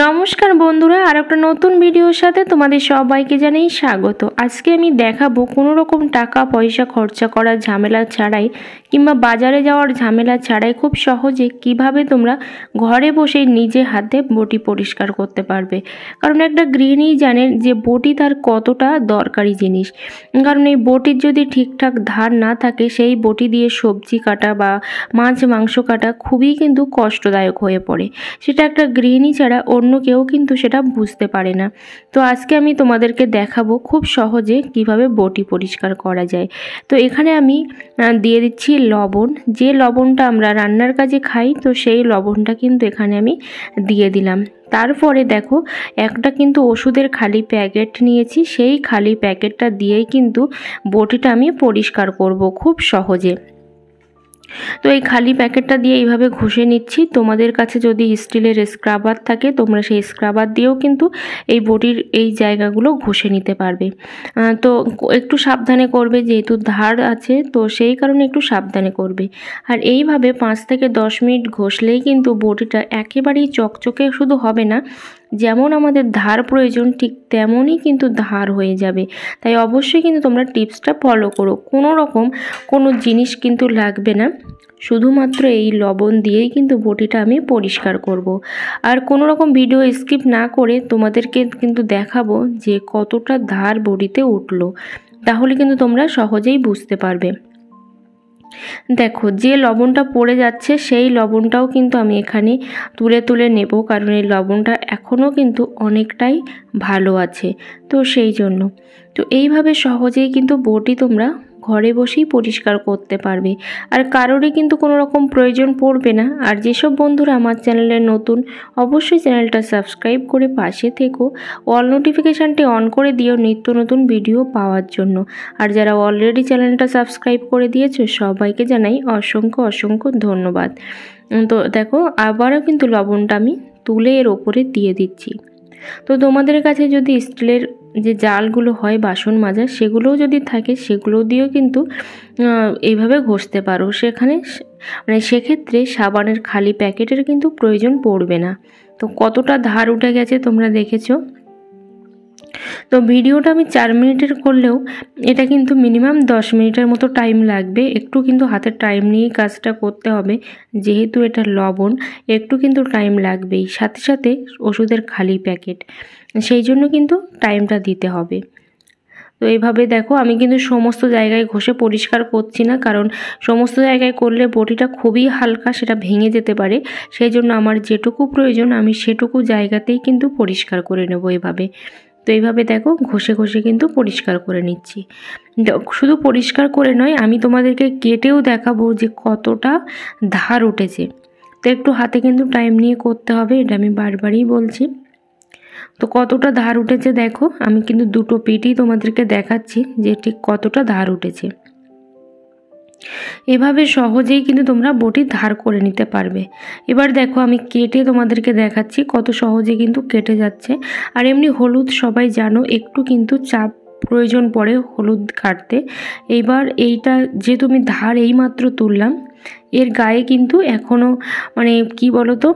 নমস্কার বন্ধুরা, আর একটা নতুন ভিডিওর সাথে তোমাদের সবাইকে জানাই স্বাগত। আজকে আমি দেখাবো কোনো রকম টাকা পয়সা খরচা করার ঝামেলা ছাড়াই কিংবা বাজারে যাওয়ার ঝামেলা ছাড়াই খুব সহজে কিভাবে তোমরা ঘরে বসে নিজে হাতে বটি পরিষ্কার করতে পারবে। কারণ একটা গৃহিণী জানেন যে বটি তার কতটা দরকারি জিনিস। কারণ এই বটির যদি ঠিকঠাক ধার না থাকে, সেই বটি দিয়ে সবজি কাটা বা মাছ মাংস কাটা খুবই কিন্তু কষ্টদায়ক হয়ে পড়ে। সেটা একটা গৃহিণী ছাড়া অন্য কেউ কিন্তু সেটা বুঝতে পারে না। তো আজকে আমি তোমাদেরকে দেখাবো খুব সহজে কিভাবে বটি পরিষ্কার করা যায়। তো এখানে আমি দিয়ে দিচ্ছি লবণ। যে লবণটা আমরা রান্নার কাজে খাই, তো সেই লবণটা কিন্তু এখানে আমি দিয়ে দিলাম। তারপরে দেখো, একটা কিন্তু ওষুধের খালি প্যাকেট নিয়েছি, সেই খালি প্যাকেটটা দিয়েই কিন্তু বটিটা আমি পরিষ্কার করব খুব সহজে। তো এই খালি প্যাকেটটা দিয়ে এইভাবে ঘষে নিচ্ছি। তোমাদের কাছে যদি স্টিলের স্ক্রাবার থাকে, তোমরা সেই স্ক্রাবার দিয়েও কিন্তু এই বটির এই জায়গাগুলো ঘষে নিতে পারবে। তো একটু সাবধানে করবে, যেহেতু ধার আছে, তো সেই কারণে একটু সাবধানে করবে। আর এইভাবে 5 থেকে 10 মিনিট ঘষলেই কিন্তু বটিটা একেবারেই চকচকে শুধু হবে না, যেমন আমাদের ধার প্রয়োজন ঠিক তেমনই কিন্তু ধার হয়ে যাবে। তাই অবশ্যই কিন্তু তোমরা টিপসটা ফলো করো। কোনো জিনিস কিন্তু লাগবে না, শুধুমাত্র এই লবণ দিয়েই কিন্তু বটিটা আমি পরিষ্কার করব। আর কোনো রকম ভিডিও স্কিপ না করে তোমাদেরকে কিন্তু দেখাবো যে কতটা ধার বটিতে উঠলো, তাহলে কিন্তু তোমরা সহজেই বুঝতে পারবে। দেখো, যে লবণটা পড়ে যাচ্ছে সেই লবণটাও কিন্তু আমি এখানে তুলে নেব, কারণ এই লবণটা এখনও কিন্তু অনেকটাই ভালো আছে। তো সেই জন্য তো এইভাবে সহজেই কিন্তু বটি তোমরা ঘরে বসেই পরিষ্কার করতে পারবে, আর কারোরই কিন্তু কোনো রকম প্রয়োজন পড়বে না। আর যেসব বন্ধুরা আমার চ্যানেলে নতুন, অবশ্যই চ্যানেলটা সাবস্ক্রাইব করে পাশে থেকো, অল নোটিফিকেশানটি অন করে দিও নিত্য নতুন ভিডিও পাওয়ার জন্য। আর যারা অলরেডি চ্যানেলটা সাবস্ক্রাইব করে দিয়েছো, সবাইকে জানাই অসংখ্য ধন্যবাদ। তো দেখো, আবারও কিন্তু লবণটা আমি তুলে এর ওপরে দিয়ে দিচ্ছি। তো তোমাদের কাছে যদি স্টিলের যে জালগুলো হয় বাসন মাজার, সেগুলোও যদি থাকে, সেগুলো দিয়েও কিন্তু এইভাবে ঘষতে পারো। সেক্ষেত্রে সাবানের খালি প্যাকেটের কিন্তু প্রয়োজন পড়বে না। তো কতটা ধার উঠে গেছে তোমরা দেখেছো। তো ভিডিওটা আমি 4 মিনিটের করলেও এটা কিন্তু মিনিমাম 10 মিনিটের মতো টাইম লাগবে। একটু কিন্তু হাতে টাইম নিয়েই কাজটা করতে হবে, যেহেতু এটা লবণ, একটু কিন্তু টাইম লাগবেই। সাথে সাথে ওষুধের খালি প্যাকেট, সেই জন্য কিন্তু টাইমটা দিতে হবে। তো এইভাবে দেখো, আমি কিন্তু সমস্ত জায়গায় ঘষে পরিষ্কার করছি না, কারণ সমস্ত জায়গায় করলে বটিটা খুবই হালকা, সেটা ভেঙে যেতে পারে। সেই জন্য আমার যেটুকু প্রয়োজন আমি সেটুকু জায়গাতেই কিন্তু পরিষ্কার করে নেব এইভাবে। তো এইভাবে দেখো, ঘষে কিন্তু পরিষ্কার করে নিচ্ছি। শুধু পরিষ্কার করে নয়, আমি তোমাদেরকে কেটেও দেখাবো যে কতটা ধার উঠেছে। তো একটু হাতে কিন্তু টাইম নিয়ে করতে হবে, এটা আমি বারবারই বলছি। তো কতটা ধার উঠেছে দেখো, আমি কিন্তু দুটো পিঠই তোমাদেরকে দেখাচ্ছি যে ঠিক কতটা ধার উঠেছে। এভাবে সহজেই কিন্তু তোমরা বটি ধার করে নিতে পারবে। এবার দেখো, আমি কেটে তোমাদেরকে দেখাচ্ছি কত সহজে কিন্তু কেটে যাচ্ছে। আর এমনি হলুদ সবাই জানো, একটু কিন্তু চাপ প্রয়োজন পড়ে হলুদ কাটতে। এইবার এইটা যে তুমি ধার এইমাত্র তুললাম, এর গায়ে কিন্তু এখনও কি বলো তো,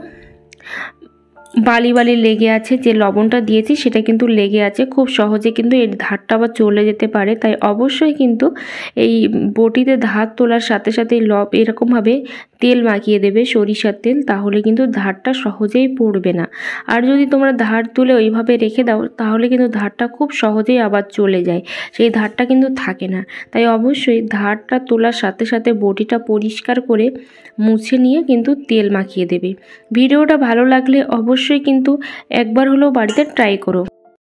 বালি লেগে আছে। যে লবণটা দিয়েছি সেটা কিন্তু লেগে আছে, খুব সহজে কিন্তু এর ধারটা আবার চলে যেতে পারে। তাই অবশ্যই কিন্তু এই বটিতে ধার তোলার সাথে সাথে এরকমভাবে তেল মাখিয়ে দেবে, সরিষার তেল, তাহলে কিন্তু ধারটা সহজেই পড়বে না। আর যদি তোমরা ধার তুলে ওইভাবে রেখে দাও, তাহলে কিন্তু ধারটা খুব সহজেই আবার চলে যায়, সেই ধারটা কিন্তু থাকে না। তাই অবশ্যই ধারটা তোলার সাথে সাথে বটিটা পরিষ্কার করে মুছে নিয়ে কিন্তু তেল মাখিয়ে দেবে। ভিডিওটা ভালো লাগলে অবশ্যই কিন্তু একবার হলেও বাড়িতে ট্রাই করো।